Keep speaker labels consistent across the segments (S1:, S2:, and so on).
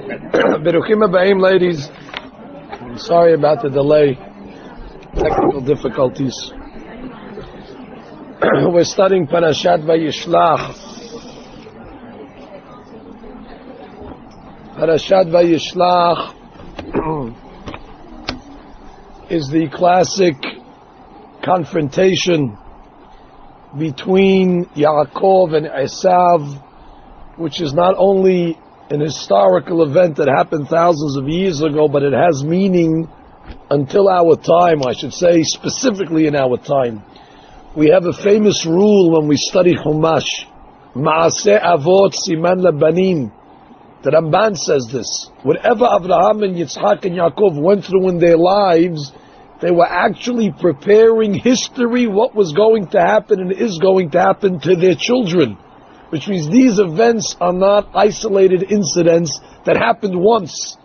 S1: Beruchim Habayim, ladies. I'm sorry about the delay. Technical difficulties. We're studying Parashat Vayishlach. Parashat Vayishlach is the classic confrontation between Yaakov and Esav, which is not only an historical event that happened thousands of years ago, but it has meaning until our time, I should say, specifically in our time. We have a famous rule when we study Chumash, Ma'aseh Avot Siman Labanim. The Ramban says this. Whatever Avraham and Yitzchak and Yaakov went through in their lives, they were actually preparing history, what was going to happen and is going to happen to their children. Which means these events are not isolated incidents that happened once.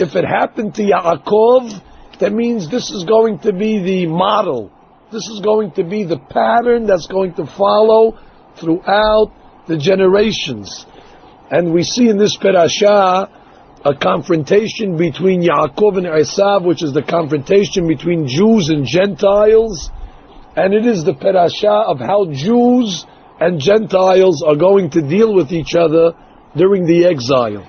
S1: If it happened to Yaakov, that means this is going to be the model. This is going to be the pattern that's going to follow throughout the generations. And we see in this parasha a confrontation between Yaakov and Esav, which is the confrontation between Jews and Gentiles. And it is the parasha of how Jews and Gentiles are going to deal with each other during the exile.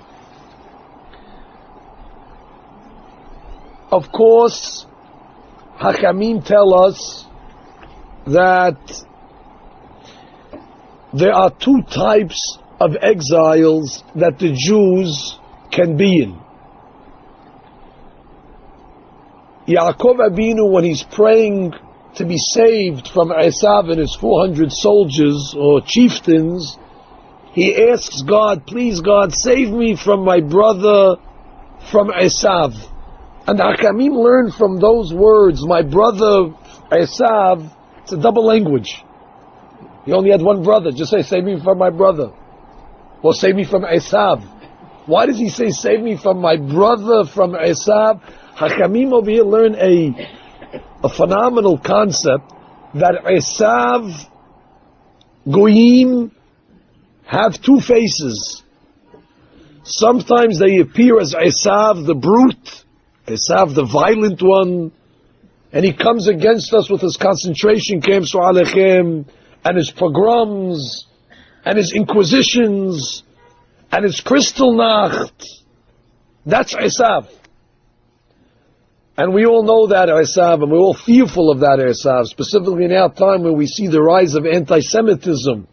S1: Of course, Hachamim tell us that there are two types of exiles that the Jews can be in. Yaakov Abinu, when he's praying to be saved from Esav and his 400 soldiers or chieftains, he asks God, please God, save me from my brother, from Esav. And the Hakamim learn from those words, my brother Esav, it's a double language. He only had one brother, just say, save me from my brother. Or save me from Esav. Why does he say, save me from my brother, from Esav? Hakamim over here learn a phenomenal concept that Esav, Goyim, have two faces. Sometimes they appear as Esav the brute, Esav the violent one, and he comes against us with his concentration camps and his pogroms and his inquisitions and his Kristallnacht. That's Esav. And we all know that Esav, and we're all fearful of that Esav, specifically in our time where we see the rise of anti-Semitism.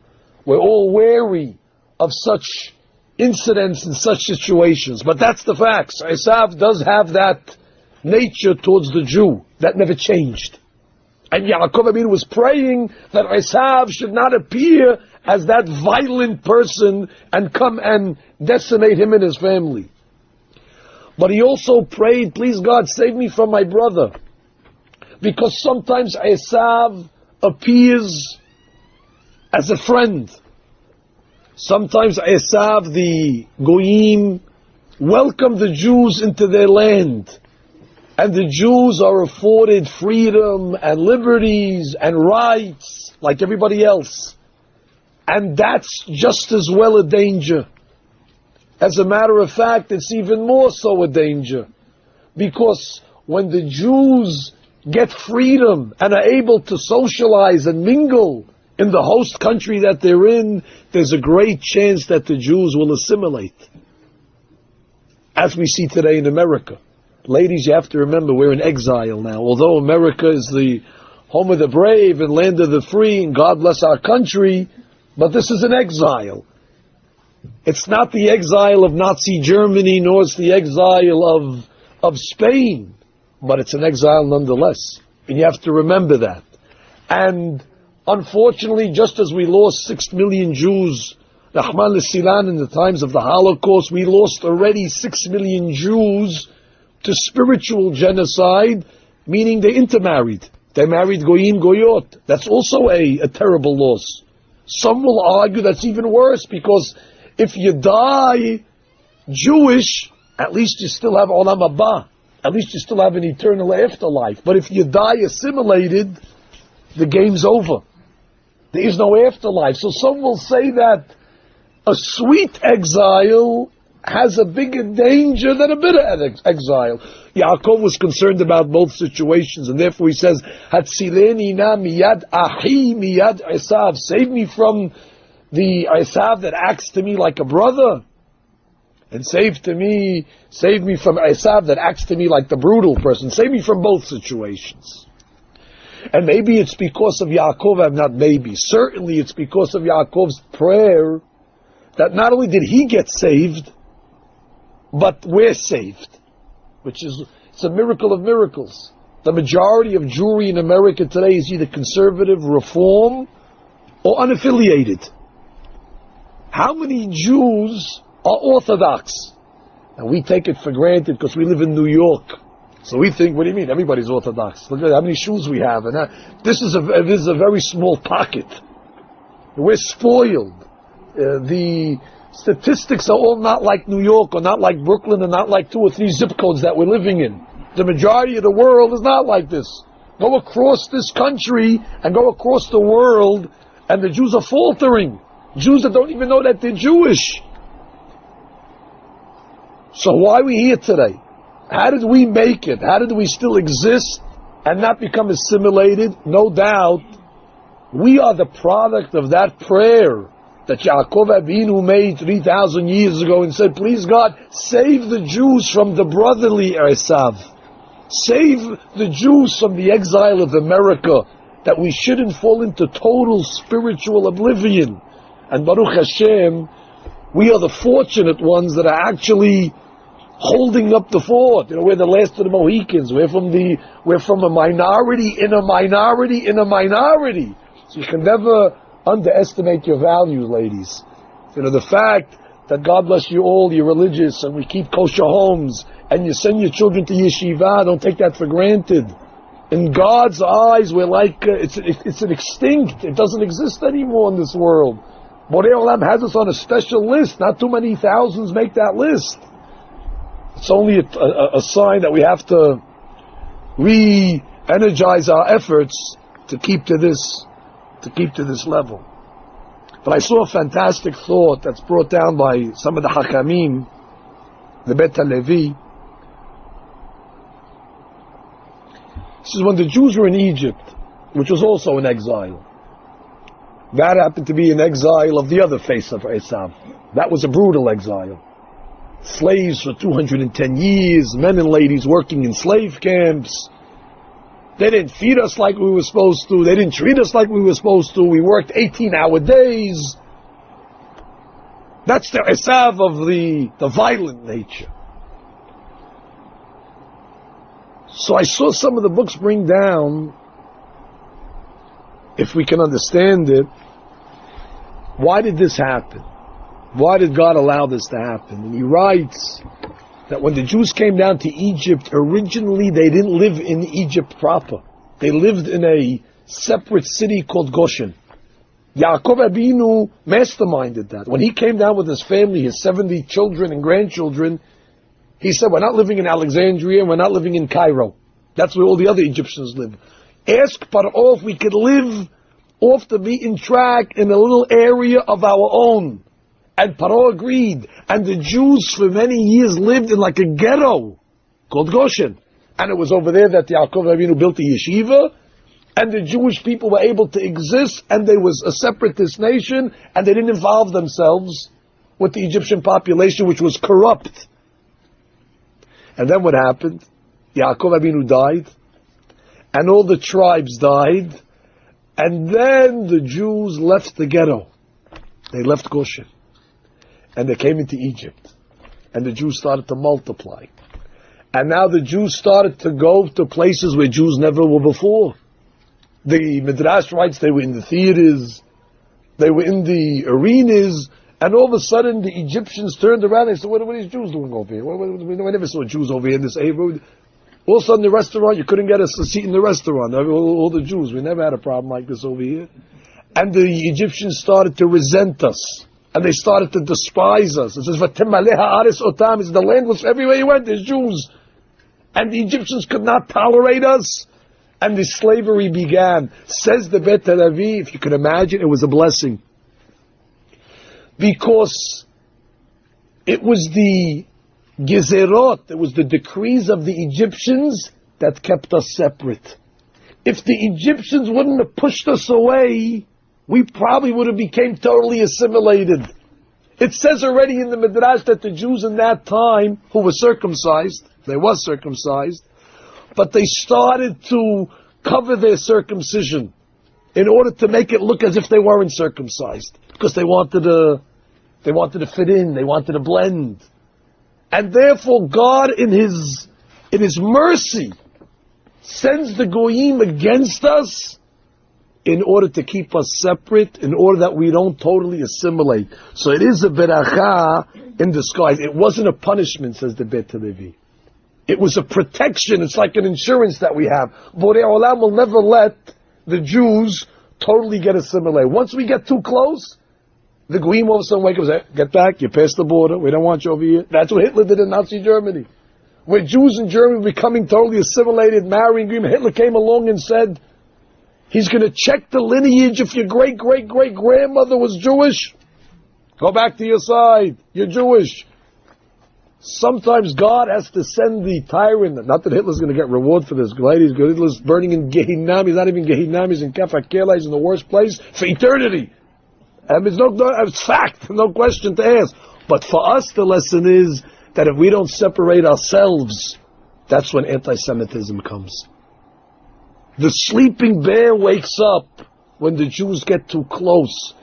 S1: We're all wary of such incidents and such situations. But that's the facts. Esav does have that nature towards the Jew. That never changed. And Yaakov Abinu was praying that Esav should not appear as that violent person and come and decimate him and his family. But he also prayed, please God, save me from my brother. Because sometimes Esav appears as a friend. Sometimes Esav, the Goyim, welcome the Jews into their land. And the Jews are afforded freedom and liberties and rights like everybody else. And that's just as well a danger. As a matter of fact, it's even more so a danger. Because when the Jews get freedom and are able to socialize and mingle in the host country that they're in, there's a great chance that the Jews will assimilate. As we see today in America. Ladies, you have to remember, we're in exile now. Although America is the home of the brave and land of the free, and God bless our country, but this is an exile. It's not the exile of Nazi Germany, nor it's the exile of Spain, but it's an exile nonetheless. And you have to remember that. And unfortunately, just as we lost 6 million Jews, Rahman al-Silan, in the times of the Holocaust, we lost already 6 million Jews to spiritual genocide, meaning they intermarried. They married Goyim Goyot. That's also a terrible loss. Some will argue that's even worse, because if you die Jewish, at least you still have Olam Haba. At least you still have an eternal afterlife. But if you die assimilated, the game's over. There is no afterlife. So some will say that a sweet exile has a bigger danger than a bitter exile. Yaakov was concerned about both situations, and therefore he says, Hatzileni na miyad ahi miyad Esav. Save me from the Esav that acts to me like a brother, and save me from Esav that acts to me like the brutal person. Save me from both situations. And maybe it's because of Yaakov, not maybe, certainly it's because of Yaakov's prayer that not only did he get saved, but we're saved, which is, it's a miracle of miracles. The majority of Jewry in America today is either conservative, reform, or unaffiliated. How many Jews are Orthodox? And we take it for granted because we live in New York. So we think, what do you mean? Everybody's Orthodox. Look at how many shoes we have. And this is a very small pocket. We're spoiled. The statistics are all not like New York, or not like Brooklyn, or not like 2 or 3 zip codes that we're living in. The majority of the world is not like this. Go across this country and go across the world, and the Jews are faltering. Jews that don't even know that they're Jewish. So why are we here today? How did we make it? How did we still exist and not become assimilated? No doubt, we are the product of that prayer that Yaakov Avinu made 3,000 years ago and said, please God, save the Jews from the brotherly Esav. Save the Jews from the exile of America, that we shouldn't fall into total spiritual oblivion. And Baruch Hashem, we are the fortunate ones that are actually holding up the fort. You know, we're the last of the Mohicans. We're from a minority in a minority in a minority. So you can never underestimate your value, ladies. You know, the fact that God bless you all, you're religious, and we keep kosher homes, and you send your children to yeshiva, don't take that for granted. In God's eyes, we're like, it's an extinct. It doesn't exist anymore in this world. Borei Olam has us on a special list. Not too many thousands make that list. It's only a sign that we have to re-energize our efforts to keep to this level. But I saw a fantastic thought that's brought down by some of the Hakamim, the Bet HaLevi. This is when the Jews were in Egypt, which was also an exile. That happened to be an exile of the other face of Esav. That was a brutal exile. Slaves for 210 years, men and ladies working in slave camps. They didn't feed us like we were supposed to. They didn't treat us like we were supposed to. We worked 18-hour days. That's the Esav of the violent nature. So I saw some of the books bring down, if we can understand it, why did this happen? Why did God allow this to happen? And he writes that when the Jews came down to Egypt, originally they didn't live in Egypt proper. They lived in a separate city called Goshen. Yaakov Abinu masterminded that. When he came down with his family, his 70 children and grandchildren, he said, we're not living in Alexandria, we're not living in Cairo. That's where all the other Egyptians live. Ask Paro if we could live off the beaten track in a little area of our own. And Paro agreed. And the Jews for many years lived in like a ghetto called Goshen. And it was over there that Yaakov Avinu built the yeshiva. And the Jewish people were able to exist. And there was a separatist nation. And they didn't involve themselves with the Egyptian population, which was corrupt. And then what happened? Yaakov Avinu died. And all the tribes died. And then the Jews left the ghetto. They left Goshen. And they came into Egypt. And the Jews started to multiply. And now the Jews started to go to places where Jews never were before. The Midrash writes they were in the theaters, they were in the arenas, and all of a sudden the Egyptians turned around and said, what are these Jews doing over here? We never saw Jews over here in this area. All of a sudden the restaurant, you couldn't get us a seat in the restaurant. All the Jews, we never had a problem like this over here. And the Egyptians started to resent us. And they started to despise us. It says, the land was everywhere you went, there's Jews. And the Egyptians could not tolerate us. And the slavery began. Says the Bet HaLevi, if you can imagine, it was a blessing. Because It was the gezerot, it was the decrees of the Egyptians that kept us separate. If the Egyptians wouldn't have pushed us away, we probably would have become totally assimilated. It says already in the Midrash that the Jews in that time, who were circumcised, they were circumcised, but they started to cover their circumcision in order to make it look as if they weren't circumcised, because they wanted to fit in, they wanted to blend. And therefore God in his mercy sends the goyim against us in order to keep us separate, in order that we don't totally assimilate. So it is a beracha in disguise. It wasn't a punishment, says the Bet Levi. It was a protection. It's like an insurance that we have. Borei Olam will never let the Jews totally get assimilated. Once we get too close, the goyim all of a sudden wake up and say, get back, you passed the border, we don't want you over here. That's what Hitler did in Nazi Germany. Where Jews in Germany were becoming totally assimilated, marrying agreement, Hitler came along and said, he's going to check the lineage. If your great-great-great-grandmother was Jewish, go back to your side. You're Jewish. Sometimes God has to send the tyrant. Not that Hitler's going to get reward for this. Hitler's burning in Gehinnom. He's not even Gehinnom. He's in Kefakela. He's in the worst place for eternity. And it's fact. No question to ask. But for us, the lesson is that if we don't separate ourselves, that's when anti-Semitism comes. The sleeping bear wakes up when the Jews get too close.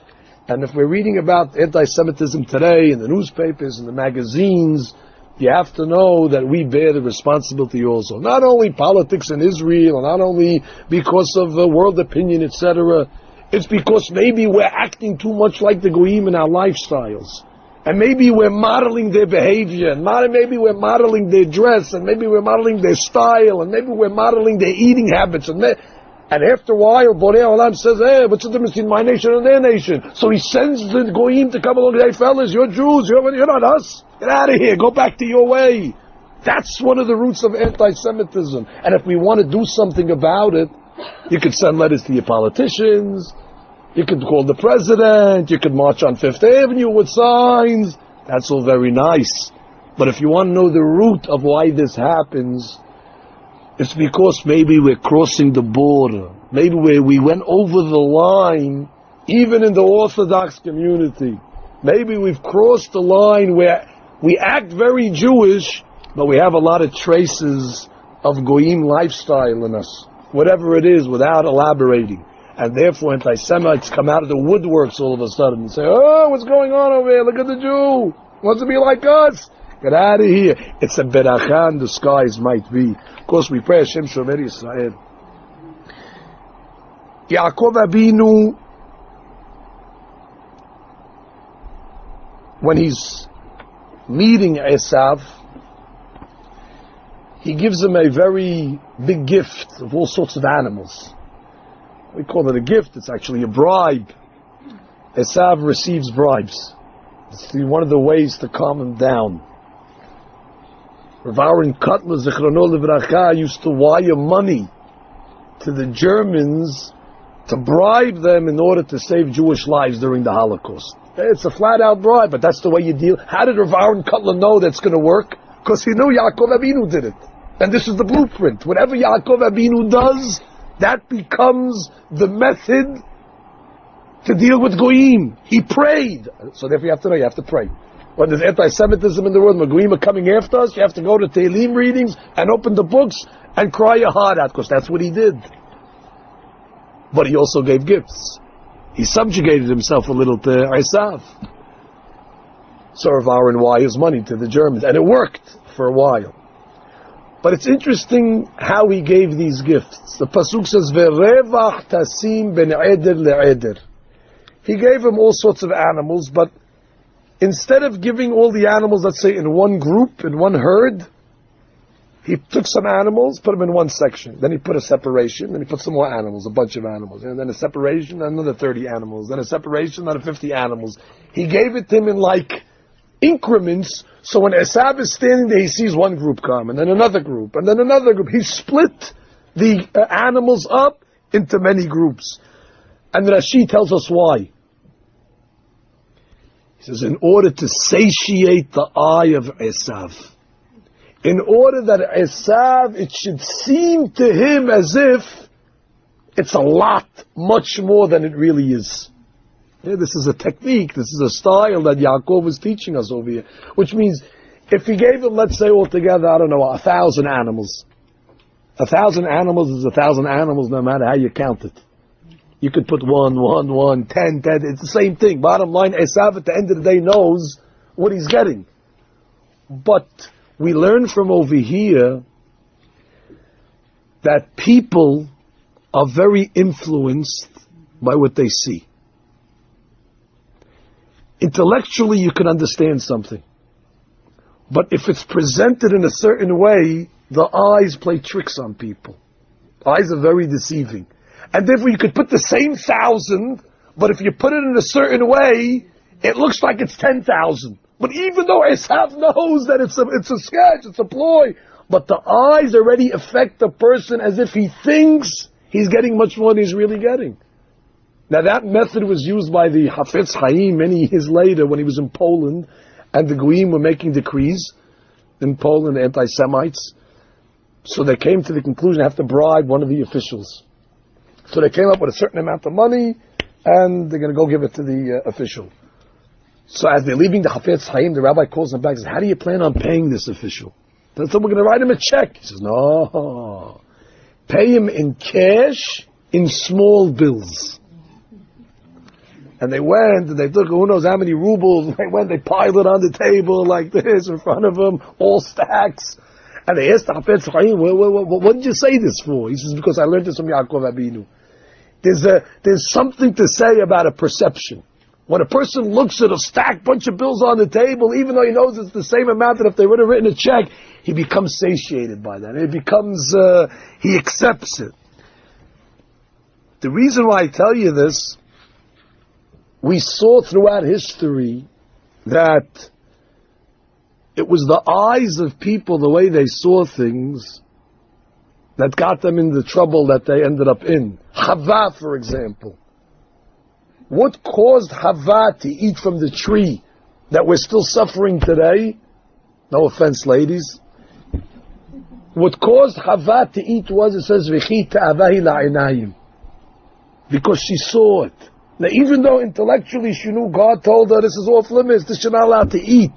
S1: And if we're reading about anti-Semitism today in the newspapers and the magazines, you have to know that we bear the responsibility also. Not only politics in Israel, not only because of world opinion, etc. It's because maybe we're acting too much like the goyim in our lifestyles. And maybe we're modeling their behavior, and maybe we're modeling their dress, and maybe we're modeling their style, and maybe we're modeling their eating habits. And after a while, Borei Olam says, hey, what's the difference between my nation and their nation? So he sends the goyim to come along and say, hey, fellas, you're Jews, you're not us. Get out of here, go back to your way. That's one of the roots of anti-Semitism. And if we want to do something about it, you could send letters to your politicians, you could call the president, you could march on Fifth Avenue with signs. That's all very nice. But if you want to know the root of why this happens, it's because maybe we're crossing the border. Maybe we went over the line, even in the Orthodox community. Maybe we've crossed the line where we act very Jewish, but we have a lot of traces of goyim lifestyle in us. Whatever it is, without elaborating. And therefore anti-Semites come out of the woodworks all of a sudden and say, oh, what's going on over here? Look at the Jew. Wants to be like us. Get out of here. It's a beracha in disguise, might be. Of course, we pray Hashem Shomer Yisrael. Yaakov Abinu, when he's meeting Esav, he gives him a very big gift of all sorts of animals. We call it a gift, it's actually a bribe. Esav receives bribes. It's one of the ways to calm him down. Rav Aaron Kotler, Zichrono Livracha, used to wire money to the Germans to bribe them in order to save Jewish lives during the Holocaust. It's a flat-out bribe, but that's the way you deal. How did Rav Aaron Kotler know that's going to work? Because he knew Yaakov Abinu did it. And this is the blueprint. Whatever Yaakov Abinu does, that becomes the method to deal with goyim. He prayed. So therefore you have to know, you have to pray. When there's anti-Semitism in the world, when goyim are coming after us, you have to go to Tehillim readings and open the books and cry your heart out, because that's what he did. But he also gave gifts. He subjugated himself a little to Esav. So Rav Aaron wires money to the Germans, and it worked for a while. But it's interesting how he gave these gifts. The pasuk says, "Ve'revach tasim ben eder le'eder." He gave him all sorts of animals, but instead of giving all the animals, let's say, in one group, in one herd, he took some animals, put them in one section. Then he put a separation, then he put some more animals, a bunch of animals. And then a separation, another 30 animals. Then a separation, another 50 animals. He gave it to him in like increments, so when Esav is standing there, he sees one group come, and then another group, and then another group. He split the animals up into many groups. And Rashi tells us why. He says, in order to satiate the eye of Esav. In order that Esav, it should seem to him as if it's a lot, much more than it really is. Yeah, this is a technique, this is a style that Yaakov is teaching us over here. Which means, if he gave him, let's say altogether, I don't know, 1,000 animals. 1,000 animals is 1,000 animals no matter how you count it. You could put 1, 10, it's the same thing. Bottom line, Esav at the end of the day knows what he's getting. But we learn from over here that people are very influenced by what they see. Intellectually, you can understand something. But if it's presented in a certain way, the eyes play tricks on people. Eyes are very deceiving. And therefore you could put the same 1,000, but if you put it in a certain way, it looks like it's 10,000. But even though Esav knows that it's a sketch, it's a ploy, but the eyes already affect the person as if he thinks he's getting much more than he's really getting. Now that method was used by the Hafetz Chaim many years later when he was in Poland, and the Goyim were making decrees in Poland, the anti-Semites. So they came to the conclusion they have to bribe one of the officials. So they came up with a certain amount of money, and they're going to go give it to the official. So as they're leaving the Hafetz Chaim, the rabbi calls them back and says, how do you plan on paying this official? They said, we're going to write him a check. He says, no. Pay him in cash, in small bills. And they went, and they took who knows how many rubles, they went, they piled it on the table like this in front of them, all stacks. And they asked the Hafetz Chaim, what did you say this for? He says, because I learned this from Yaakov Abinu. There's something to say about a perception. When a person looks at a stacked bunch of bills on the table, even though he knows it's the same amount that if they would have written a check, he becomes satiated by that. It becomes, he accepts it. The reason why I tell you this, we saw throughout history that it was the eyes of people, the way they saw things, that got them in the trouble that they ended up in. Chava, for example. What caused Chava to eat from the tree that we're still suffering today? No offense, ladies. What caused Chava to eat was, it says, V'chi ta'avahi la'inayim. Because she saw it. Now, even though intellectually she knew God told her this is off limits, this you're not allowed to eat.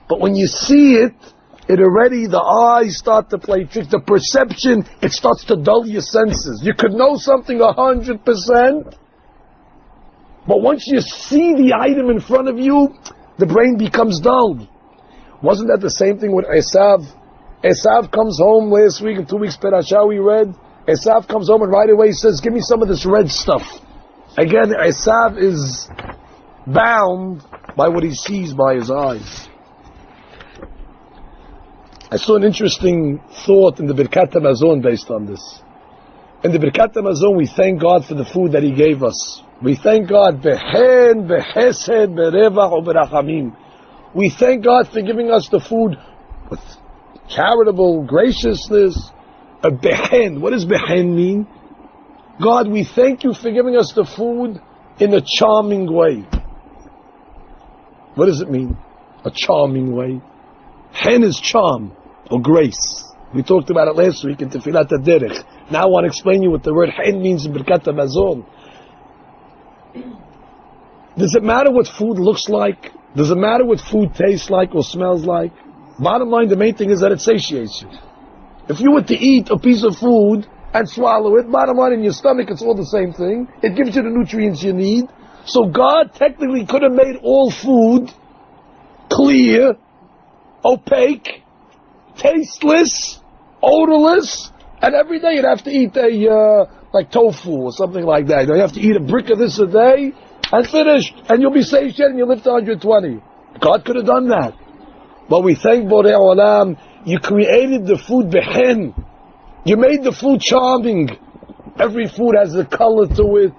S1: But when you see it, it already, the eyes start to play tricks. The perception, it starts to dull your senses. You could know something 100%, but once you see the item in front of you, the brain becomes dull. Wasn't that the same thing with Esav? Esav comes home last week, in 2 weeks Parashat we read. Esav comes home and right away he says, give me some of this red stuff. Again, Esav is bound by what he sees by his eyes. I saw an interesting thought in the Birkat HaMazon based on this. In the Birkat HaMazon, we thank God for the food that He gave us. We thank God, behen, behesed, berevach, uberachamim. We thank God for giving us the food with charitable graciousness. A behen, what does behen mean? God, we thank you for giving us the food in a charming way. What does it mean? A charming way. Hen is charm, or grace. We talked about it last week in Tefilat HaDerech. Now I want to explain you what the word hen means in Birkat HaMazon. Does it matter what food looks like? Does it matter what food tastes like or smells like? Bottom line, the main thing is that it satiates you. If you were to eat a piece of food and swallow it, bottom line, in your stomach it's all the same thing. It gives you the nutrients you need. So God technically could have made all food clear, opaque, tasteless, odorless, and every day you'd have to eat like tofu or something like that. You have to eat a brick of this a day and finish, and you'll be satiated and you'll live to 120. God could have done that. But we thank Borei Olam, you created the food behen. You made the food charming. Every food has a color to it,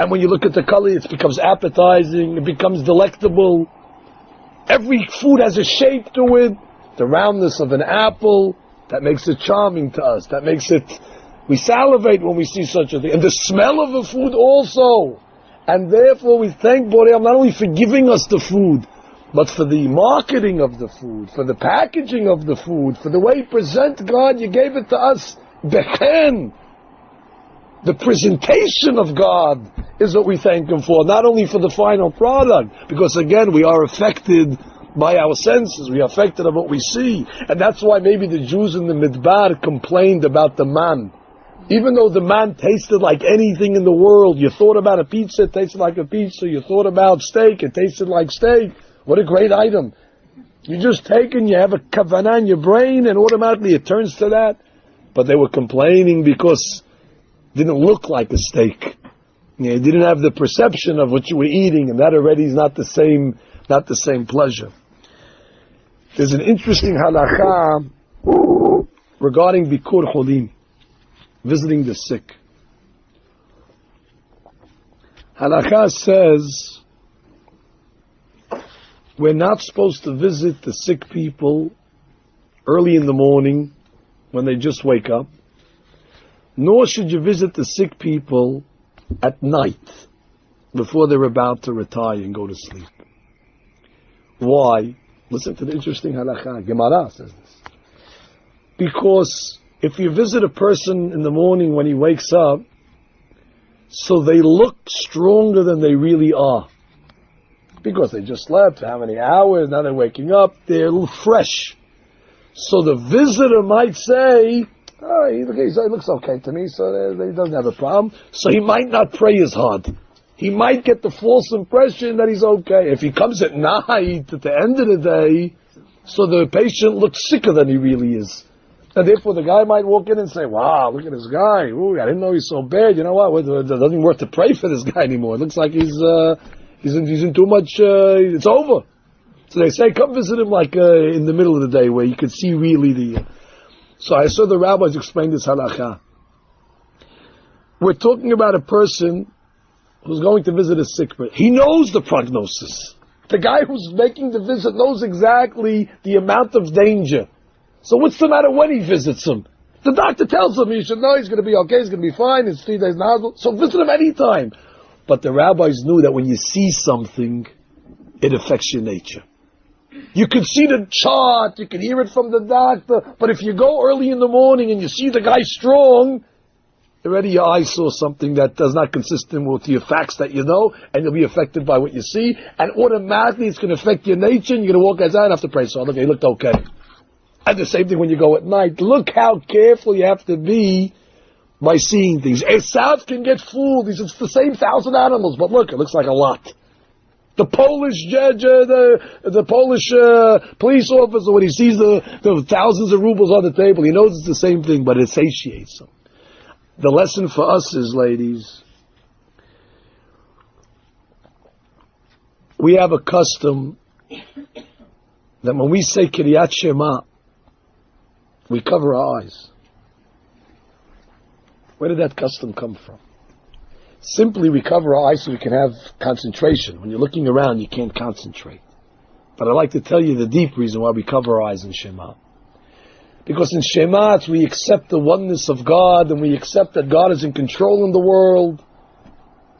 S1: and when you look at the color, it becomes appetizing, it becomes delectable. Every food has a shape to it, the roundness of an apple, that makes it charming to us. That makes it, we salivate when we see such a thing. And the smell of the food also. And therefore we thank Boream not only for giving us the food, but for the marketing of the food, for the packaging of the food, for the way you present God, you gave it to us. Bechen. The presentation of God is what we thank Him for, not only for the final product, because again, we are affected by our senses, we are affected by what we see, and that's why maybe the Jews in the Midbar complained about the man. Even though the man tasted like anything in the world, you thought about a pizza, it tasted like a pizza, you thought about steak, it tasted like steak. What a great item. You just take and you have a kavanah in your brain and automatically it turns to that. But they were complaining because it didn't look like a steak. You didn't have the perception of what you were eating, and that already is not the same pleasure. There's an interesting halakha regarding Bikur Cholim, visiting the sick. Halakha says we're not supposed to visit the sick people early in the morning when they just wake up, nor should you visit the sick people at night before they're about to retire and go to sleep. Why? Listen to the interesting halakha. Gemara says this. Because if you visit a person in the morning when he wakes up, so they look stronger than they really are. Because they just slept, how many hours, now they're waking up, they're a little fresh. So the visitor might say, oh, he looks okay to me, so he doesn't have a problem. So he might not pray as hard. He might get the false impression that he's okay. If he comes at night, at the end of the day, so the patient looks sicker than he really is. And therefore the guy might walk in and say, wow, look at this guy. Ooh, I didn't know he's so bad. You know what? It doesn't even worth to pray for this guy anymore. It looks like he's in too much, it's over. So they say, come visit him like in the middle of the day where you can see really the... So I saw the rabbis explain this halakha. We're talking about a person who's going to visit a sick person. He knows the prognosis. The guy who's making the visit knows exactly the amount of danger. So what's the matter when he visits him? The doctor tells him he should know he's going to be okay, he's going to be fine, it's 3 days now, so visit him anytime. But the rabbis knew that when you see something, it affects your nature. You can see the chart, you can hear it from the doctor, but if you go early in the morning and you see the guy strong, already your eyes saw something that does not consistent with your facts that you know, and you'll be affected by what you see, and automatically it's going to affect your nature, and you're going to walk outside and have to pray. So look, he looked okay. And the same thing when you go at night. Look how careful you have to be by seeing things. Exiles can get fooled. It's the same 1,000 animals, but look, it looks like a lot. The Polish judge, the Polish police officer, when he sees the thousands of rubles on the table, he knows it's the same thing, but it satiates him. The lesson for us is, ladies, we have a custom that when we say Kiryat Shema, we cover our eyes. Where did that custom come from? Simply, we cover our eyes so we can have concentration. When you're looking around, you can't concentrate. But I'd like to tell you the deep reason why we cover our eyes in Shema. Because in Shema, we accept the oneness of God, and we accept that God is in control in the world,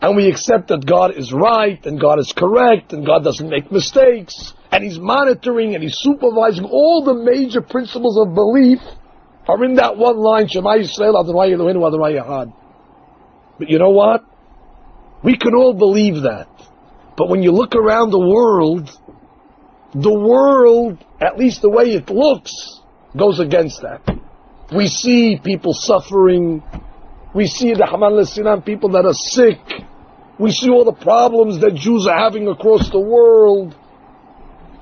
S1: and we accept that God is right, and God is correct, and God doesn't make mistakes, and He's monitoring, and He's supervising. All the major principles of belief are in that one line, Shema Yisrael, Adonai Eloheinu, Adonai Echad. But you know what? We can all believe that. But when you look around the world, at least the way it looks, goes against that. We see people suffering. We see the Haman Lesinam, people that are sick. We see all the problems that Jews are having across the world.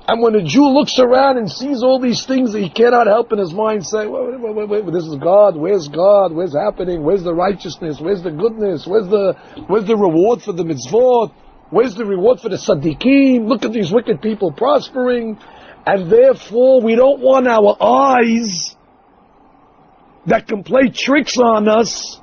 S1: And when a Jew looks around and sees all these things that he cannot help in his mind say, wait, this is God, where's God, where's happening, where's the righteousness, where's the goodness, where's the reward for the mitzvot, where's the reward for the tzaddikim, look at these wicked people prospering, and therefore we don't want our eyes that can play tricks on us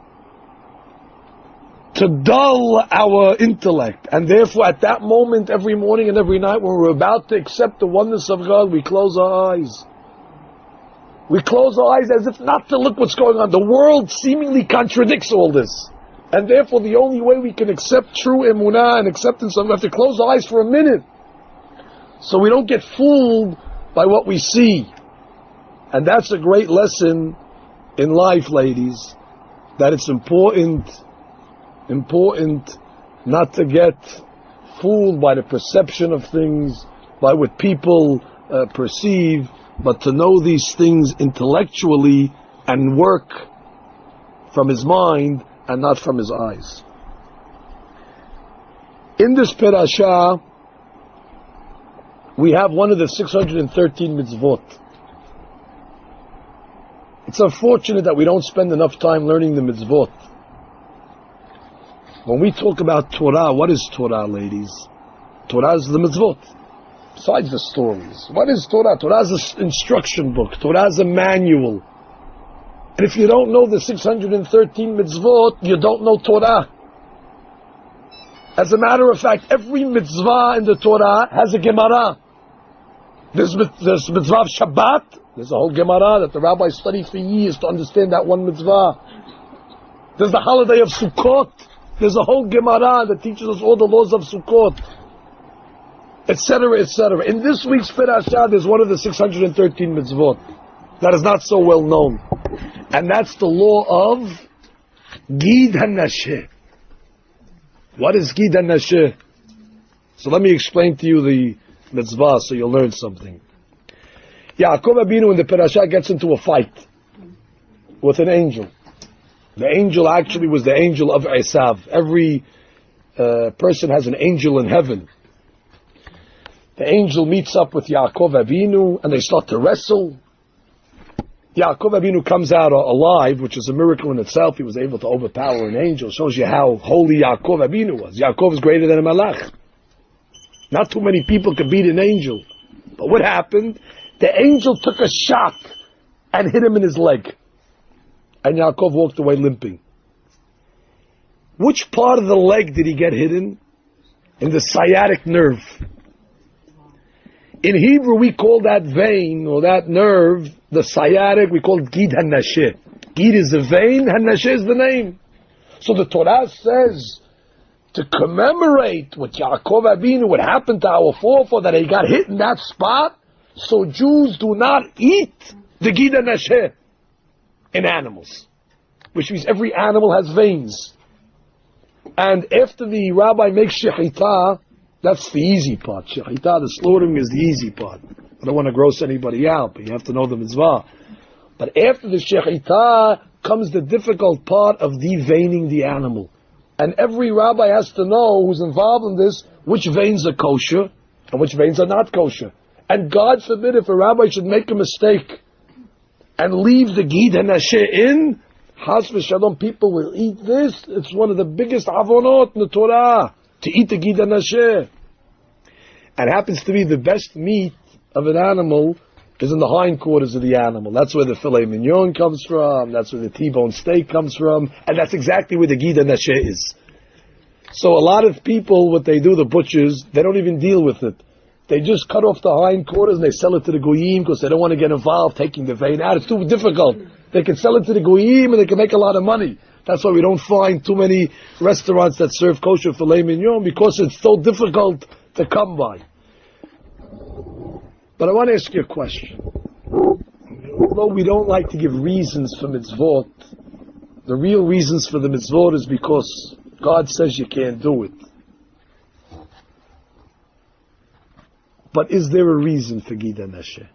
S1: to dull our intellect. And therefore at that moment, every morning and every night, when we're about to accept the oneness of God, we close our eyes. We close our eyes as if not to look what's going on. The world seemingly contradicts all this. And therefore, the only way we can accept true emunah and acceptance of, we have to close our eyes for a minute, so we don't get fooled by what we see. And that's a great lesson in life, ladies, that it's important not to get fooled by the perception of things, by what people perceive, but to know these things intellectually and work from his mind and not from his eyes. In this parasha, we have one of the 613 mitzvot. It's unfortunate that we don't spend enough time learning the mitzvot. When we talk about Torah, what is Torah, ladies? Torah is the mitzvot, besides the stories. What is Torah? Torah is an instruction book. Torah is a manual. And if you don't know the 613 mitzvot, you don't know Torah. As a matter of fact, every mitzvah in the Torah has a Gemara. There's mitzvah of Shabbat. There's a whole Gemara that the rabbis study for years to understand that one mitzvah. There's the holiday of Sukkot. There's a whole Gemara that teaches us all the laws of Sukkot, etc., etc. In this week's Parashat, there's one of the 613 mitzvot that is not so well known, and that's the law of Gid HaNasheh. What is Gid HaNasheh? So let me explain to you the mitzvah so you'll learn something. Yaakov Abinu in the Parashat gets into a fight with an angel. The angel actually was the angel of Esav. Every person has an angel in heaven. The angel meets up with Yaakov Abinu and they start to wrestle. Yaakov Abinu comes out alive, which is a miracle in itself. He was able to overpower an angel. Shows you how holy Yaakov Abinu was. Yaakov is greater than a malach. Not too many people could beat an angel. But what happened? The angel took a shot and hit him in his leg. And Yaakov walked away limping. Which part of the leg did he get hit in? In the sciatic nerve. In Hebrew, we call that vein, or that nerve, the sciatic, we call it Gid HaNasheh. Gid is the vein, HaNasheh is the name. So the Torah says, to commemorate what Yaakov Abinu, what happened to our forefather, that he got hit in that spot, so Jews do not eat the Gid HaNasheh in animals, which means every animal has veins. And after the rabbi makes shechitah, that's the easy part. Shechitah, the slaughtering, is the easy part. I don't want to gross anybody out, but you have to know the mitzvah. But after the shechitah comes the difficult part of deveining the animal. And every rabbi has to know, who's involved in this, which veins are kosher and which veins are not kosher. And God forbid if a rabbi should make a mistake and leave the Gid HaNasheh in, Chas v'shalom, people will eat this. It's one of the biggest avonot in the Torah, to eat the Gid HaNasheh. And happens to be the best meat of an animal is in the hindquarters of the animal. That's where the filet mignon comes from, that's where the T-bone steak comes from, and that's exactly where the Gid HaNasheh is. So a lot of people, what they do, the butchers, they don't even deal with it. They just cut off the hindquarters and they sell it to the goyim because they don't want to get involved taking the vein out. It's too difficult. They can sell it to the goyim and they can make a lot of money. That's why we don't find too many restaurants that serve kosher filet mignon, because it's so difficult to come by. But I want to ask you a question. Although we don't like to give reasons for mitzvot, the real reasons for the mitzvot is because God says you can't do it. But is there a reason for Gid HaNasheh?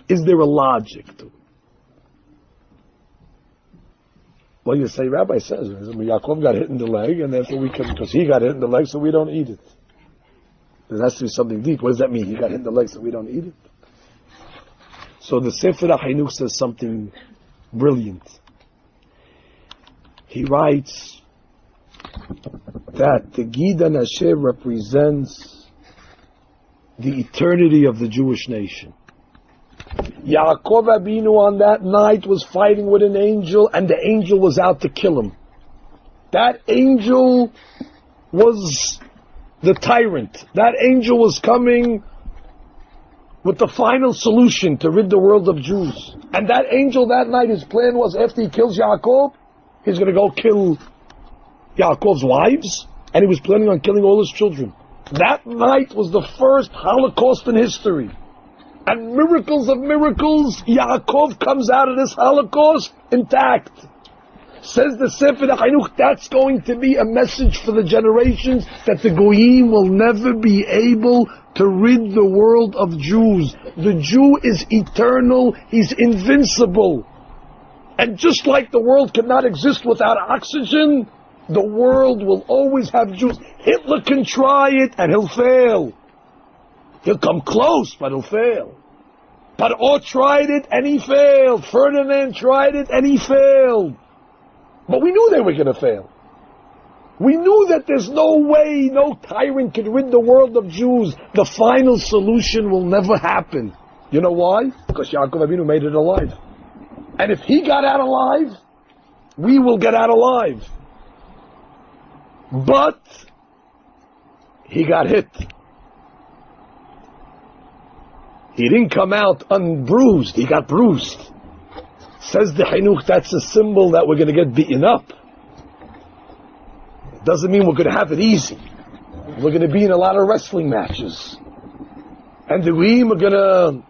S1: Is there a logic to it? Well, you say, Rabbi says, Yaakov got hit in the leg, and therefore because he got hit in the leg, so we don't eat it. There has to be something deep. What does that mean? He got hit in the leg, so we don't eat it? So the Sefer HaChinuch says something brilliant. He writes that the Gid HaNasheh represents the eternity of the Jewish nation. Yaakov Abinu on that night was fighting with an angel, and the angel was out to kill him. That angel was the tyrant. That angel was coming with the final solution to rid the world of Jews. And that angel that night, his plan was, after he kills Yaakov, he's going to go kill Yaakov's wives, and he was planning on killing all his children. That night was the first Holocaust in history. And miracles of miracles, Yaakov comes out of this Holocaust intact. Says the Sefer HaChinuch, that's going to be a message for the generations that the Goyim will never be able to rid the world of Jews. The Jew is eternal, he's invincible. And just like the world cannot exist without oxygen, the world will always have Jews. Hitler can try it and he'll fail. He'll come close, but he'll fail. Paro tried it and he failed. Ferdinand tried it and he failed. But we knew they were going to fail. We knew that there's no way, no tyrant can rid the world of Jews. The final solution will never happen. You know why? Because Yaakov Avinu made it alive. And if he got out alive, we will get out alive. But he got hit. He didn't come out unbruised, he got bruised. Says the Chinuch, that's a symbol that we're going to get beaten up. It doesn't mean we're going to have it easy. We're going to be in a lot of wrestling matches. And the Goyim are going to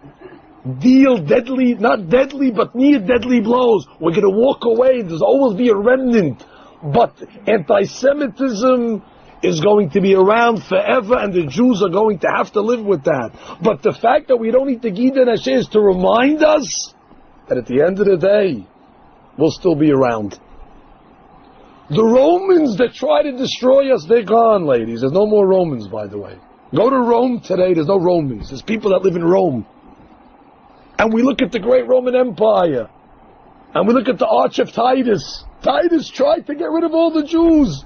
S1: deal deadly, not deadly, but near deadly blows. We're going to walk away, there's always be a remnant. But anti-Semitism is going to be around forever, and the Jews are going to have to live with that. But the fact that we don't eat the Gid HaNasheh is to remind us that at the end of the day, we'll still be around. The Romans that try to destroy us, they're gone, ladies. There's no more Romans, by the way. Go to Rome today, there's no Romans. There's people that live in Rome. And we look at the great Roman Empire, and we look at the Arch of Titus. Titus tried to get rid of all the Jews.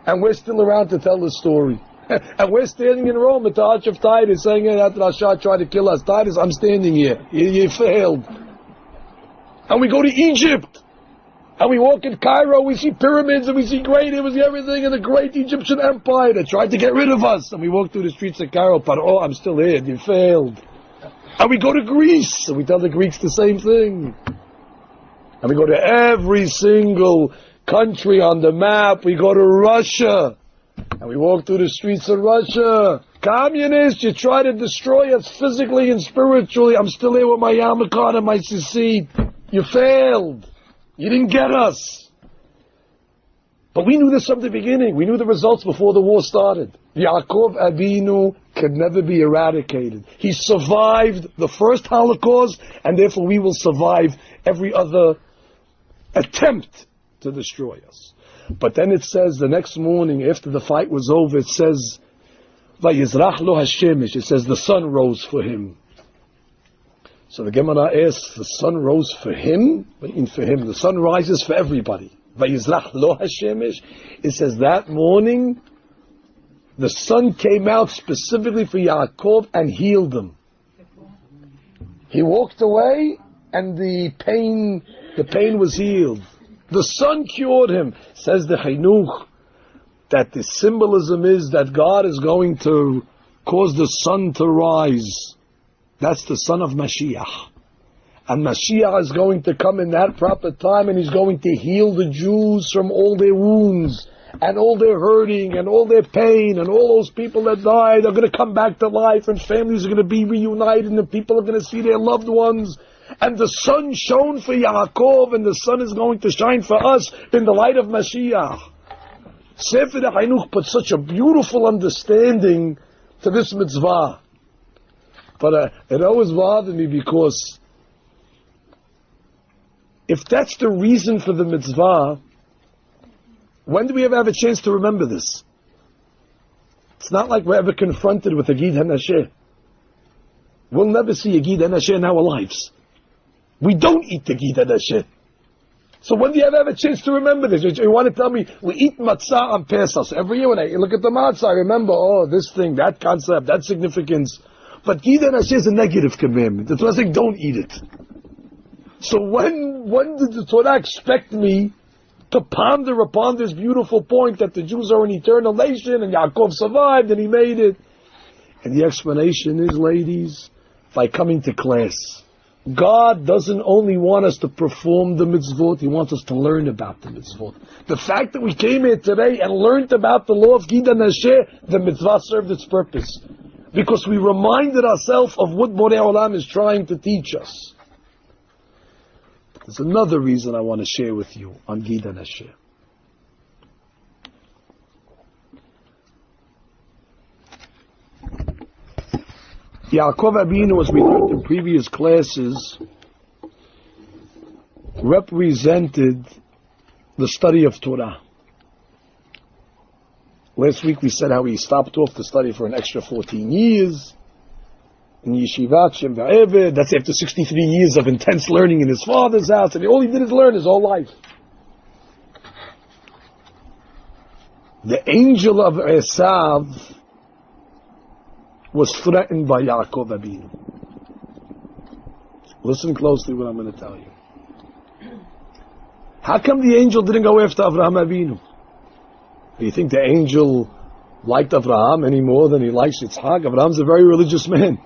S1: And we're still around to tell the story. And we're standing in Rome at the Arch of Titus saying, hey, after Rasha tried to kill us, Titus, I'm standing here. You failed. And we go to Egypt. And we walk in Cairo, we see pyramids, and we see we see everything in the great Egyptian empire that tried to get rid of us. And we walk through the streets of Cairo, but oh, I'm still here, you failed. And we go to Greece, and we tell the Greeks the same thing. And we go to every single country on the map. We go to Russia, and we walk through the streets of Russia. Communists, you try to destroy us physically and spiritually. I'm still here with my yarmulke and my tzitzit. You failed. You didn't get us. But we knew this from the beginning. We knew the results before the war started. Yaakov Avinu could never be eradicated. He survived the first Holocaust, and therefore we will survive every other attempt to destroy us. But then it says the next morning after the fight was over, it says Vayishlach lo hashemesh. It says the sun rose for him. So the Gemara asks, the sun rose for him? What do you mean for him? The sun rises for everybody. Vayishlach lo hashemesh. It says that morning the sun came out specifically for Yaakov and healed him. He walked away and the pain was healed. The sun cured him. Says the Chinuch that the symbolism is that God is going to cause the sun to rise. That's the son of Mashiach. And Mashiach is going to come in that proper time, and he's going to heal the Jews from all their wounds and all their hurting and all their pain, and all those people that died are going to come back to life, and families are going to be reunited, and people are going to see their loved ones. And the sun shone for Yaakov, and the sun is going to shine for us in the light of Mashiach. Sefer HaChinuch put such a beautiful understanding to this mitzvah. But it always bothered me, because if that's the reason for the mitzvah, when do we ever have a chance to remember this? It's not like we're ever confronted with a Gid HaNasheh. We'll never see a Gid HaNasheh in our lives. We don't eat the Gid HaNasheh. So when do you ever have a chance to remember this? You want to tell me, we eat matzah on Pesach. So every year when I look at the matzah, I remember, oh, this thing, that concept, that significance. But Gid HaNasheh is a negative commandment. The Torah saying, don't eat it. So when did the Torah expect me to ponder upon this beautiful point that the Jews are an eternal nation, and Yaakov survived and he made it? And the explanation is, ladies, by coming to class. God doesn't only want us to perform the mitzvot, He wants us to learn about the mitzvot. The fact that we came here today and learned about the law of Gid HaNasheh, the mitzvah served its purpose. Because we reminded ourselves of what Borei Olam is trying to teach us. There's another reason I want to share with you on Gid HaNasheh. Yaakov Abinu, as we learned in previous classes, represented the study of Torah. Last week we said how he stopped off to study for an extra 14 years in Yeshivat Shem Va'eved. That's after 63 years of intense learning in his father's house, and all he did is learn his whole life. The angel of Esav was threatened by Yaakov Abinu. Listen closely what I'm going to tell you. How come the angel didn't go after Avraham Abinu? Do you think the angel liked Avraham any more than he likes Yitzhak? Abraham's a very religious man.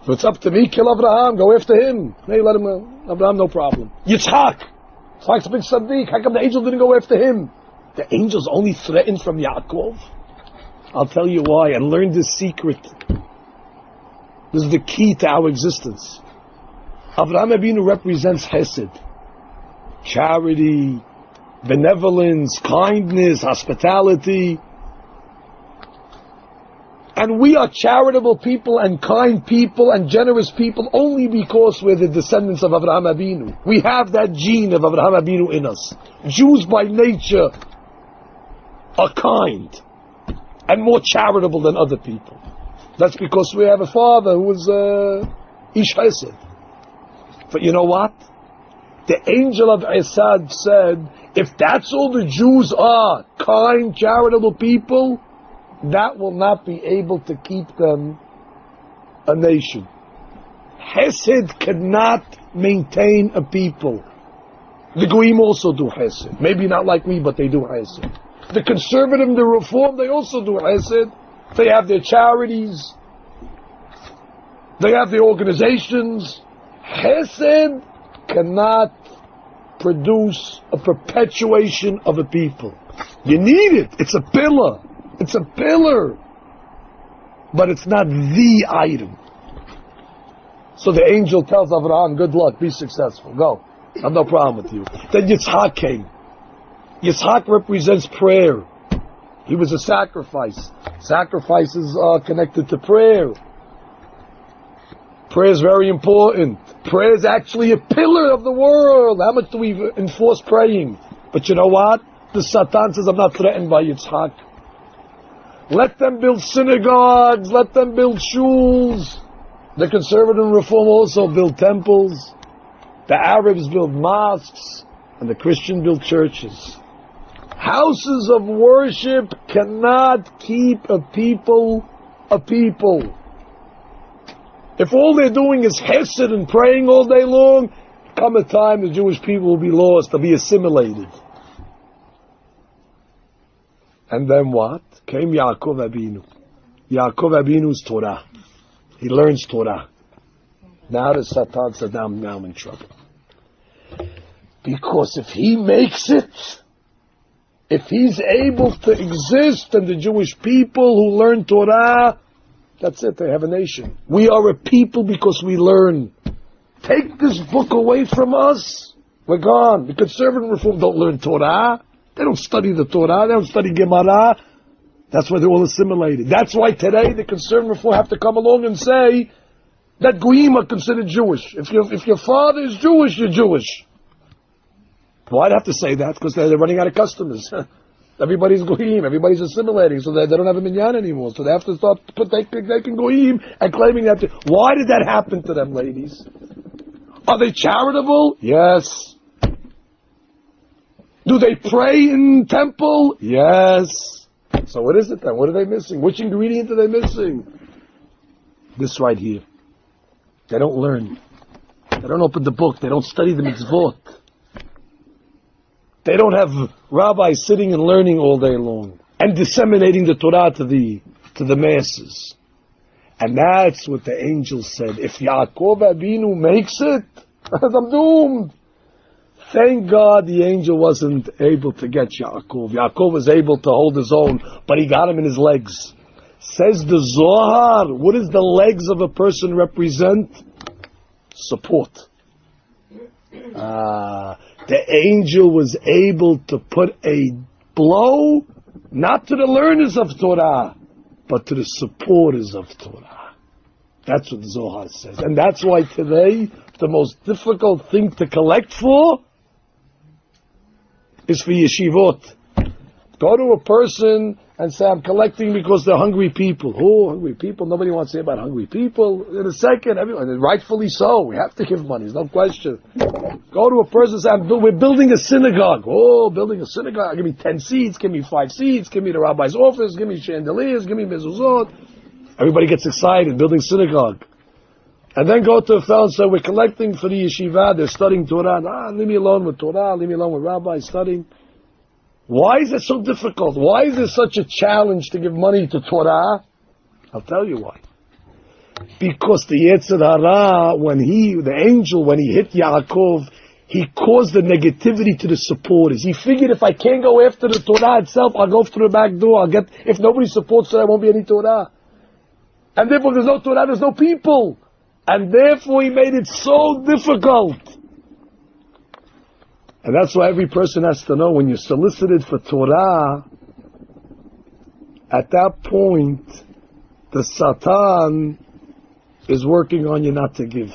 S1: If it's up to me, kill Avraham, go after him. Hey, let him, Avraham, no problem. Yitzhak! Yitzhak's a big tzaddik. How come the angel didn't go after him? The angel's only threatened from Yaakov? I'll tell you why, and learn this secret. This is the key to our existence. Avraham Abinu represents Hesed, charity, benevolence, kindness, hospitality. And we are charitable people and kind people and generous people only because we're the descendants of Avraham Abinu. We have that gene of Avraham Abinu in us. Jews by nature are kind and more charitable than other people. That's because we have a father who was Ish Hesed. But you know what? The angel of Esad said, if that's all the Jews are, kind, charitable people, that will not be able to keep them a nation. Hesed cannot maintain a people. The Goyim also do Hesed. Maybe not like we, but they do Hesed. The conservative and the reform, they also do Hesed. They have their charities. They have their organizations. Hesed cannot produce a perpetuation of a people. You need it. It's a pillar. It's a pillar. But it's not the item. So the angel tells Avraham, good luck, be successful, go. I have no problem with you. Then Yitzhak came. Yitzhak represents prayer. He was a sacrifice. Sacrifices are connected to prayer. Prayer is very important. Prayer is actually a pillar of the world. How much do we enforce praying? But you know what? The Satan says, I'm not threatened by Yitzhak. Let them build synagogues. Let them build shuls. The conservative and reform also build temples. The Arabs build mosques. And the Christians build churches. Houses of worship cannot keep a people a people. If all they're doing is hesed and praying all day long, come a time the Jewish people will be lost, they'll be assimilated. And then what? Came Yaakov Abinu. Yaakov Abinu's Torah. He learns Torah. Now the Satan said, now I'm in trouble. Because if he makes it, if he's able to exist and the Jewish people who learn Torah, that's it, they have a nation. We are a people because we learn. Take this book away from us, we're gone. The conservative and reform don't learn Torah. They don't study the Torah. They don't study Gemara. That's why they're all assimilated. That's why today the conservative and reform have to come along and say that Goyim are considered Jewish. If your father is Jewish, you're Jewish. Why'd I have to say that? Because they're running out of customers. Everybody's Goyim, everybody's assimilating, so they don't have a minyan anymore. So they have to start taking Goyim and claiming that. Why did that happen to them, ladies? Are they charitable? Yes. Do they pray in temple? Yes. So what is it then? What are they missing? Which ingredient are they missing? This right here. They don't learn. They don't open the book. They don't study the mitzvot. They don't have rabbis sitting and learning all day long and disseminating the Torah to the masses. And that's what the angel said. If Yaakov Abinu makes it, I'm doomed. Thank God the angel wasn't able to get Yaakov. Yaakov was able to hold his own, but he got him in his legs. Says the Zohar, what does the legs of a person represent? Support. The angel was able to put a blow, not to the learners of Torah, but to the supporters of Torah. That's what the Zohar says. And that's why today, the most difficult thing to collect for is for yeshivot. Go to a person and say, I'm collecting because they're hungry people. Oh, hungry people. Nobody wants to hear about hungry people. In a second, everyone, and rightfully so. We have to give money. There's no question. Go to a person and say, we're building a synagogue. Oh, building a synagogue. Give me 10 seats. Give me 5 seats. Give me the rabbi's office. Give me chandeliers. Give me mezuzot. Everybody gets excited, building synagogue. And then go to a fellow and say, we're collecting for the yeshiva. They're studying Torah. Leave me alone with Torah. Leave me alone with rabbi studying. Why is it so difficult? Why is it such a challenge to give money to Torah? I'll tell you why. Because the Yetzer Hara, the angel, when he hit Yaakov, he caused the negativity to the supporters. He figured if I can't go after the Torah itself, I'll go through the back door. If nobody supports Torah, there won't be any Torah. And therefore, if there's no Torah, there's no people. And therefore, he made it so difficult. And that's why every person has to know, when you're solicited for Torah, at that point, the Satan is working on you not to give.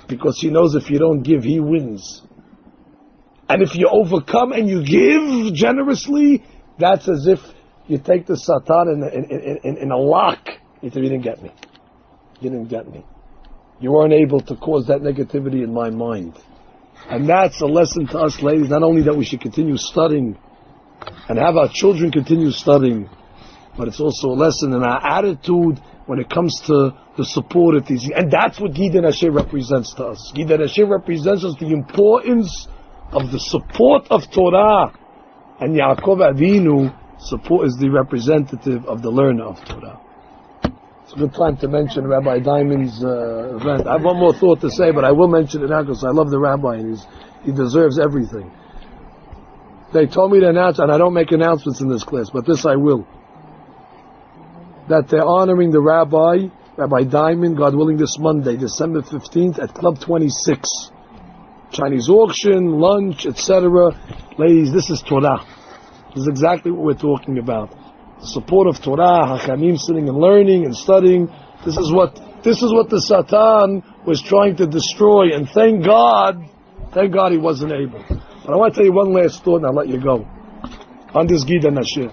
S1: Because he knows if you don't give, he wins. And if you overcome and you give generously, that's as if you take the Satan in a lock. You didn't get me. You didn't get me. You weren't able to cause that negativity in my mind. And that's a lesson to us, ladies, not only that we should continue studying and have our children continue studying, but it's also a lesson in our attitude when it comes to the support of these. And that's what Gid HaNasheh represents to us. Gid HaNasheh represents us the importance of the support of Torah. And Yaakov Avinu support is the representative of the learner of Torah. It's a good time to mention Rabbi Diamond's event. I have one more thought to say, but I will mention it now because I love the rabbi and he deserves everything. They told me to announce, and I don't make announcements in this class, but this I will, that they're honoring the Rabbi Diamond, God willing, this Monday, December 15th at Club 26. Chinese auction, lunch, etc. Ladies, this is Torah. This is exactly what we're talking about. The support of Torah, Hachamim sitting and learning and studying. This is what the Satan was trying to destroy, and thank God he wasn't able. But I want to tell you one last thought and I'll let you go. On this Gid HaNasheh.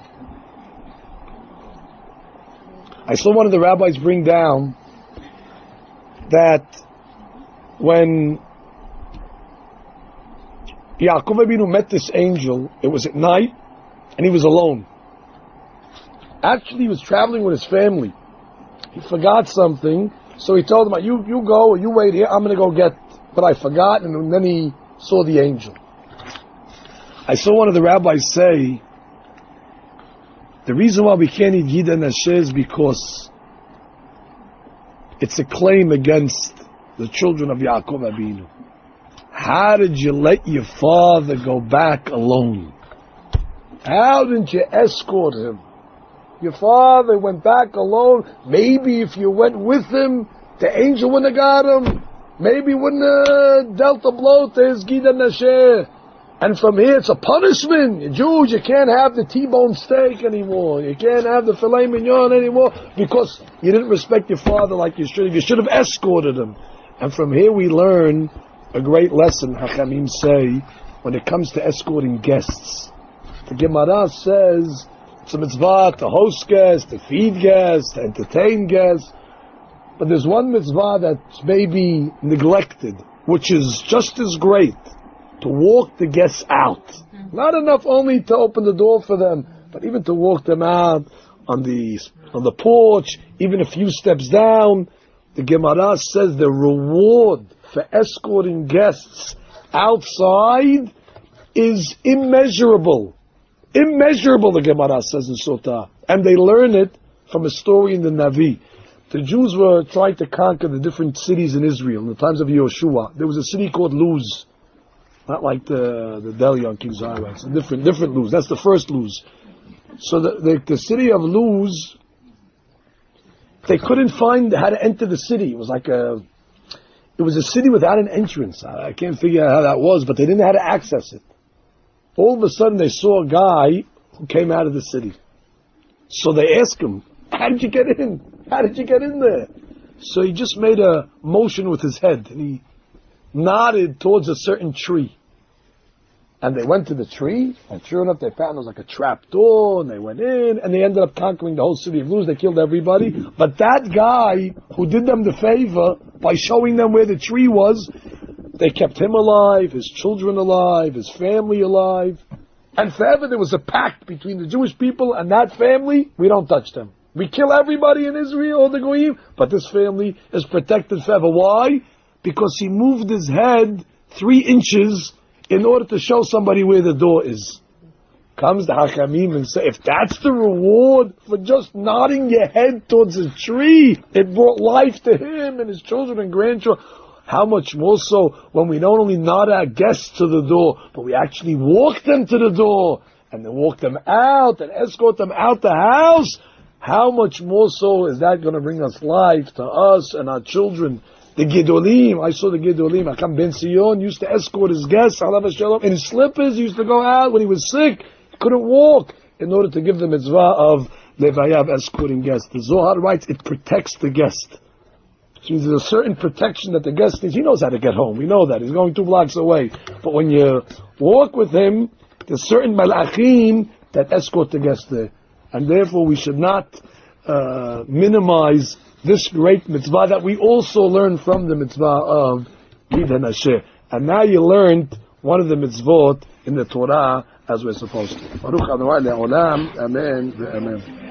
S1: I saw one of the rabbis bring down that when Yaakov Abinu met this angel, it was at night and he was alone. Actually, he was traveling with his family. He forgot something, so he told them, you go, you wait here, I'm going to go get what I forgot, and then he saw the angel. I saw one of the rabbis say, the reason why we can't eat Gid HaNasheh is because it's a claim against the children of Yaakov Abinu. How did you let your father go back alone? How didn't you escort him? Your father went back alone. Maybe if you went with him, the angel wouldn't have got him. Maybe he wouldn't have dealt a blow to his Gid HaNasheh. And from here, it's a punishment. You Jews, you can't have the T-bone steak anymore. You can't have the filet mignon anymore because you didn't respect your father like you should have. You should have escorted him. And from here we learn a great lesson, Hachamim say, when it comes to escorting guests. The Gemara says it's a mitzvah to host guests, to feed guests, to entertain guests. But there's one mitzvah that's maybe neglected, which is just as great. To walk the guests out. Not enough only to open the door for them, but even to walk them out on the porch, even a few steps down. The Gemara says the reward for escorting guests outside is immeasurable. Immeasurable, the Gemara says in Sotah. And they learn it from a story in the Navi. the Jews were trying to conquer the different cities in Israel in the times of Yehoshua. There was a city called Luz, not like the Delhi on King's Highway. It's a different Luz. That's the first Luz. So the city of Luz, they couldn't find how to enter the city. It was a city without an entrance. I can't figure out how that was, but they didn't know how to access it. All of a sudden, they saw a guy who came out of the city. So they asked him, "How did you get in? How did you get in there?" So he just made a motion with his head, and he nodded towards a certain tree. And they went to the tree, and sure enough, they found there was like a trap door, and they went in, and they ended up conquering the whole city of Luz. They killed everybody. But that guy who did them the favor by showing them where the tree was, they kept him alive, his children alive, his family alive. And forever there was a pact between the Jewish people and that family. We don't touch them. We kill everybody in Israel, all the Goyim, but this family is protected forever. Why? Because he moved his head 3 inches in order to show somebody where the door is. Comes the Hakamim and say, if that's the reward for just nodding your head towards a tree, it brought life to him and his children and grandchildren. How much more so when we not only nod our guests to the door, but we actually walk them to the door and then walk them out and escort them out the house. How much more so is that going to bring us life to us and our children? The Gedolim, I saw the Gedolim, Hakam Ben Sion used to escort his guests, in his slippers. He used to go out when he was sick, he couldn't walk, in order to give the mitzvah of Levayav, escorting guests. The Zohar writes, it protects the guest. So there's a certain protection that the guest needs. He knows how to get home, we know that, he's going 2 blocks away. But when you walk with him, there's certain malachim that escort the guest there. And therefore we should not minimize this great mitzvah that we also learn from the mitzvah of Gid HaNasheh. And now you learned one of the mitzvot in the Torah as we're supposed to. Baruch Adonai le'olam, amen ve'amen.